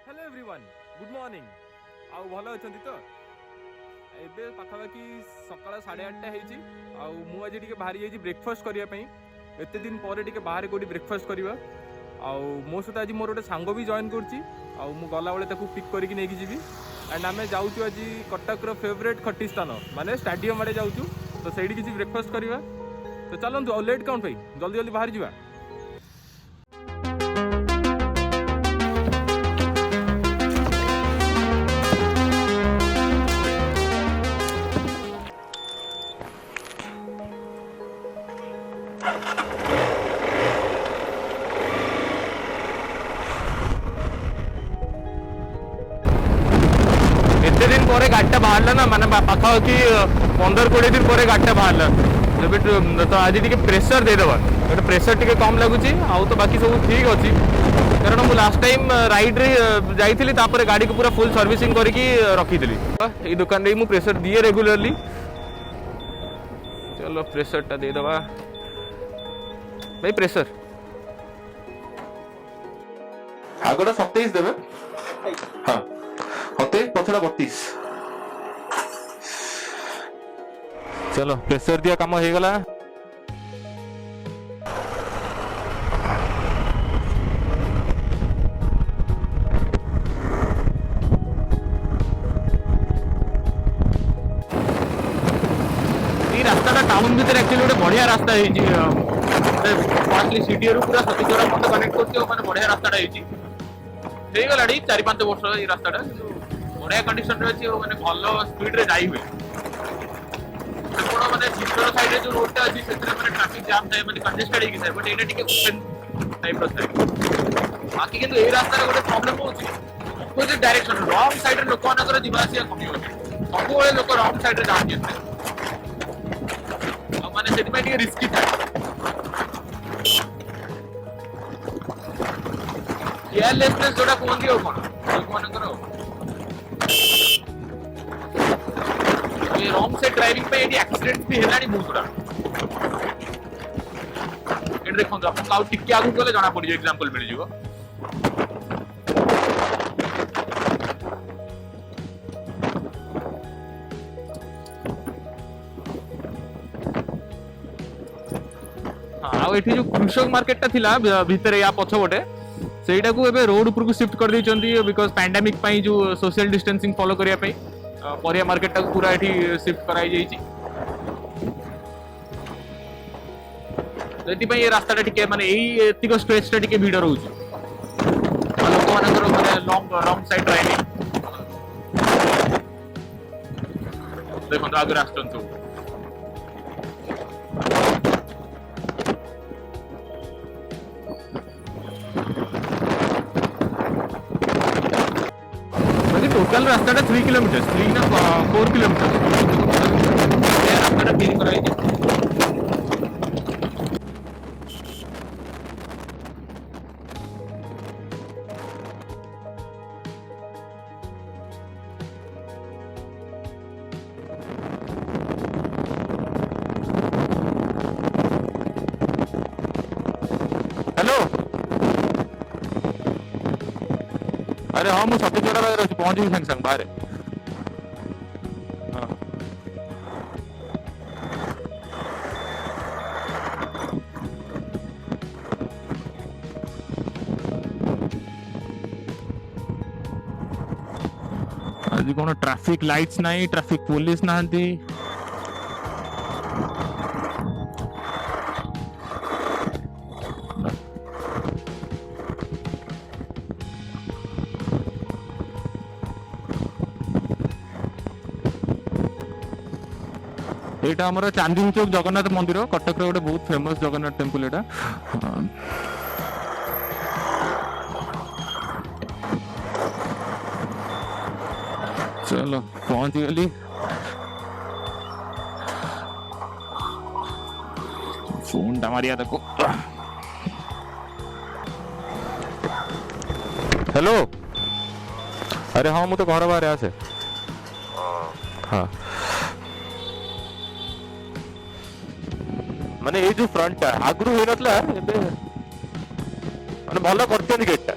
Hello everyone good morning आउ भल अच्छा तो एबे पाखापाखि सकाळ 8:30 आउ मु आज टिके बाहरी जाइए ब्रेकफास्ट करने एत दिन पर टिके बाहर कोटी ब्रेकफास्ट करवा आउ मो सहित आज मोर गोटे सांग भी जॉइन करुच्ची आउ मु गला बेले ताकू पिक करके नहीं जीवी एंड आम जाऊँ आज कटक फेवरेट खटी स्थान माने स्टाडियम आड़े जाऊँ तो सही किसी ब्रेकफास्ट करवा तो चलतु आउ लेट कौन भाई जल्दी जल्दी बाहर जावा। एते दिन पर गाड़ीटा बाहर ना माने पाखापाखि 15-20 दिन पर गाड़ीटा बाहर तो आज टी प्रेसर देदेवा गोटे प्रेसर टी कम लगुच आउ तो बाकी सब ठीक अच्छी कारण मुझे लास्ट टाइम राइड रे जाइली गाड़ी को पूरा फुल सर्विसिंग करके रखी ये दुकान रे मु प्रेसर दिए रेगुलरली। चलो प्रेसर टा देदेवा भाई प्रेसर आगोटा 27 देवे हाँ 27 पछड़ा 32। चलो प्रेसर दिया काम हो गला। रास्ता टाउन भीतर एक्चुअली गोटे बढ़िया रास्ता है सिटी रू पूरा सतीश्वर मत कनेक्ट कर बढ़िया रास्ता है गला 4-5 वर्ष ये रास्ता बढ़िया कंडीशन रे अच्छी माने भल स्पीड रे जाई हुए माने सिस्टर साइड रे जो रोड टा अछि सेतरे माने ट्रैफिक जाम थाए माने कंजेस्टेड हे कि सर बट एटा टिके ओपन टाइप रो थाए बाकी किंतु ए रास्ता रे गोटे प्रॉब्लम होछि अपोजिट डायरेक्शन रॉन्ग साइड रे लोक मानकर दिबा आसिया कमी हो सब बेले लोक रॉन्ग साइड रे जाम माने सेति पे टिके रिस्की थाए केयरलेसनेस जोड़ा कोन दियो कोन लोक मानकर ये रॉन्ग साइड ड्राइविंग पे ये एक्सीडेंट भी हेलानी बहुत गुड़ा एट देखो आपको आउ टिके आगु गले जाना पड़ी एग्जांपल मिल जिवो। हां आउ एठी जो कृषक मार्केट टा थिला भीतर या पछबटे सेटा को एबे रोड ऊपर को शिफ्ट कर दी चंदी बिकॉज़ पैंडेमिक पई जो सोशल डिस्टेंसिंग फॉलो करिया पई परिया मार्केट टा पूरा एठी शिफ्ट कराई जाई छी जति पई ये रास्ता टा टिके माने एई एतिको स्ट्रेच टा टिके भीड़ रहउछ लोक मानकर माने लॉन्ग साइड ड्राइविंग देखो आगे रास्ता तो टोटल रास्ता 3 किलोमीटर 3 ना 4 किलोमीटर रास्ता क्लीन कराई दे। हेलो अरे हाँ मुझे सतीश्वर पहुंच गई संग संग बाहर हाँ। आज कौन ट्रैफिक लाइट्स नहीं ट्रैफिक पुलिस नहांती एटा हमर चांदनी चौक जगन्नाथ मंदिर कटक रे गोटे बहुत फेमस जगन्नाथ टेम्पल एटा चलो पहुंच गली फोन टा मारिया देखो। हेलो अरे हाँ मुझे घर बाहर आसे हाँ माने ये जो फ्रंट टा आगुरु होई नतला एबे माने भलो करते गेट टा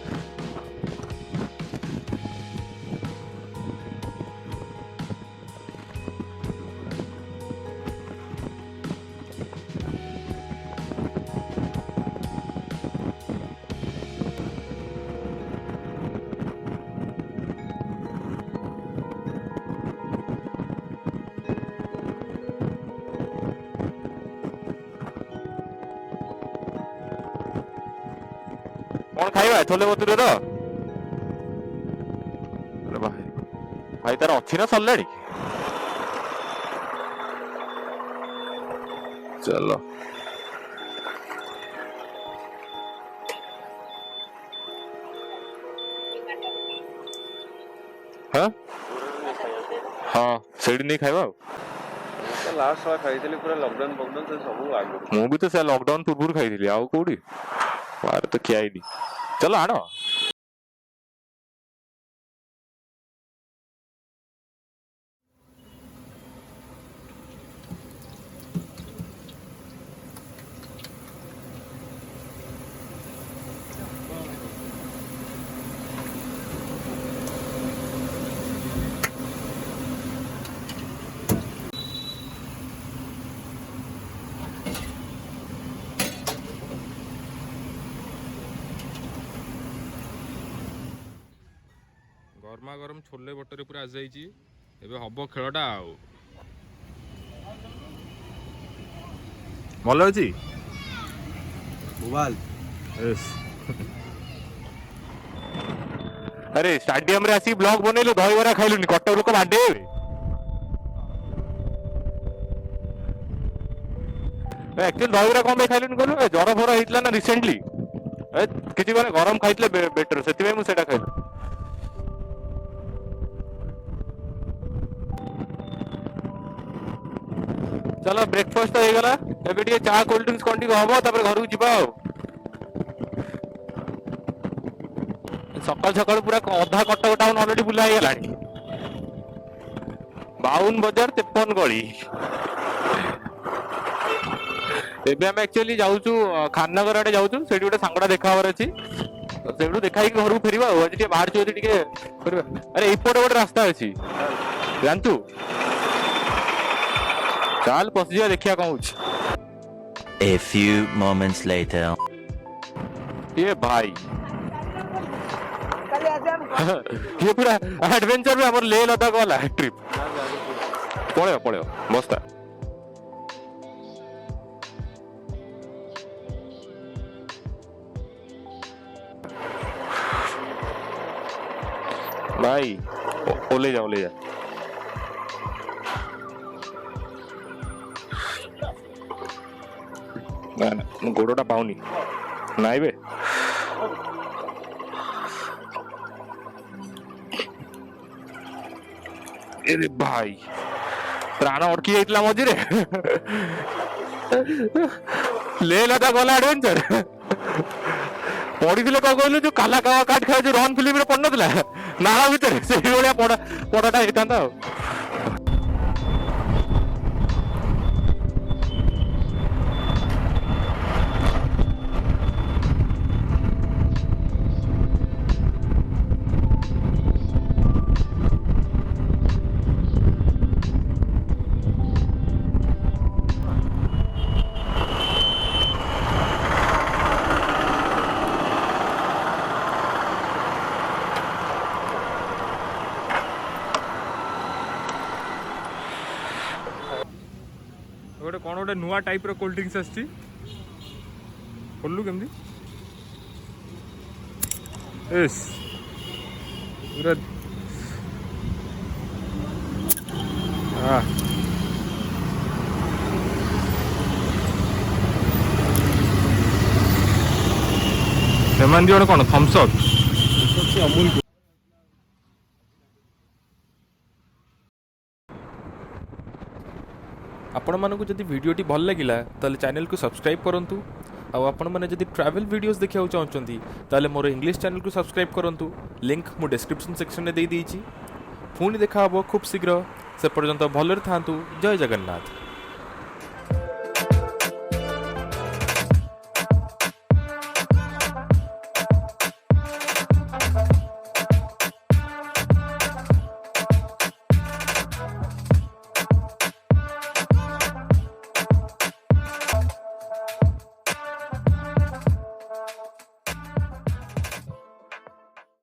ଖାଇବା ଛୋଲେ ଭଟୁରେର। ଭାଇ ଭାଇ ତାର ଅଛି ନା ସରିଲାଣି? ଚାଲ ହଁ ହଁ ସେଇଠି ନେଇ ଖାଇବା ଆଉ। ଲାଷ୍ଟ ଖାଇଥିଲି ପୁରା ଲକଡାଉନ ଫକଡାଉନ ସେ ସବୁ ଆଗରୁ। ମୁଁ ବି ତ ସେ ଲକଡାଉନ ପୂର୍ବରୁ ଖାଇଥିଲି, ଆଉ କୋଉଠି ବାହାରେ ତ ଖିଆ ହେଇନି। ଚାଲ ଆଣ। ଗରମା ଗରମ ଛୋଲେ ବଟରେ ପୁରା ଆସିଯାଇଛି। ଏବେ ହବ ଖେଳଟା ଆଉ। ଭଲ ଅଛି ଆରେ ଷ୍ଟାଡିୟମ ରେ ଆସିକି ବ୍ଲଗ ବନେଇଲୁ, ଦହିବରା ଖାଇଲୁନି, କଟକ ଲୋକ ବାଡେଇବେ। ଆକ୍ଚୁଆଲି ଦହିବରା କଣ ପାଇଁ ଖାଇଲୁନି କହିଲୁ? ଜ୍ୱର ଫର ହେଇଥିଲା ନା ରିସେଣ୍ଟଲି, କିଛି ମାନେ ଗରମ ଖାଇଥିଲେ ବେଟର, ସେଥିପାଇଁ ମୁଁ ସେଇଟା ଖାଇଲି। ଚାଲ ବ୍ରେକଫାଷ୍ଟ ହେଇଗଲା, ଏବେ ଟିକେ ଚା କୋଲ୍ଡ ଡ୍ରିଙ୍କ୍ସ କଣ ଟିକେ ହବ, ତାପରେ ଘରକୁ ଯିବା ଆଉ। ସକାଳୁ ସକାଳୁ ପୁରା ଅଧା କଟକ ଟାଉନ ଅଲରେଡି ବୁଲା ହେଇଗଲାଣି। 52 ବଜାର 53 ଗଳି। ଏବେ ଆମେ ଆକ୍ଚୁଆଲି ଯାଉଛୁ ଖାନନଗର ଆଡେ ଯାଉଛୁ, ସେଇଠି ଗୋଟେ ସାଙ୍ଗଟା ଦେଖା ହବାର ଅଛି, ସେଇଠୁ ଦେଖା ହେଇକି ଘରକୁ ଫେରିବା ଆଉ। ଆଜି ଟିକେ ବାହାରିଛୁ ଯଦି ଟିକେ କରିବା। ଆରେ ଏଇପଟେ ଗୋଟେ ରାସ୍ତା ଅଛି ଜାଣିଛୁ, ଚାଲ ପଶିଯିବା ଦେଖିବା କଣ ହଉଛି। A few moments later. ये भाई ये पूरा एडवेंचर में हमर लेह लद्दाख वाला ट्रिप। पळेव पळेव बस्ता भाई ओले जा ओले जा। ना ना गोड़ोटा पाउनी नाई बे। अरे भाई प्राण अटकी जाइतला मझिरे ले लद्दाख वाला एडवेंचर पड़ी कौन कहलु जो काला कावा काट खाए जो रन फिल्म रे पड़ नथला नाला भितर से भलिया पड़ाटा हेतांता। गोटे कौन गोटे नुआ टाइप रो कोल्ड ड्रिंक्स आछि खोलु केमदी एस पूरा सेमान दियों कौन थम्स अप अमूल आपण मानकु जदि वीडियोटी भल लगिला ताले चैनल को सब्सक्राइब करंतु आउ आपण माने जदि ट्रैवल वीडियोस देखिया चाहउचंती ताले मोर इंग्लिश चैनल को सब्सक्राइब करंतु लिंक मु डिस्क्रिप्शन सेक्शन में दे दीची। पुणी देखा हबो खूब शीघ्र, से पर्यंत भलरे थांतु। जय जगन्नाथ।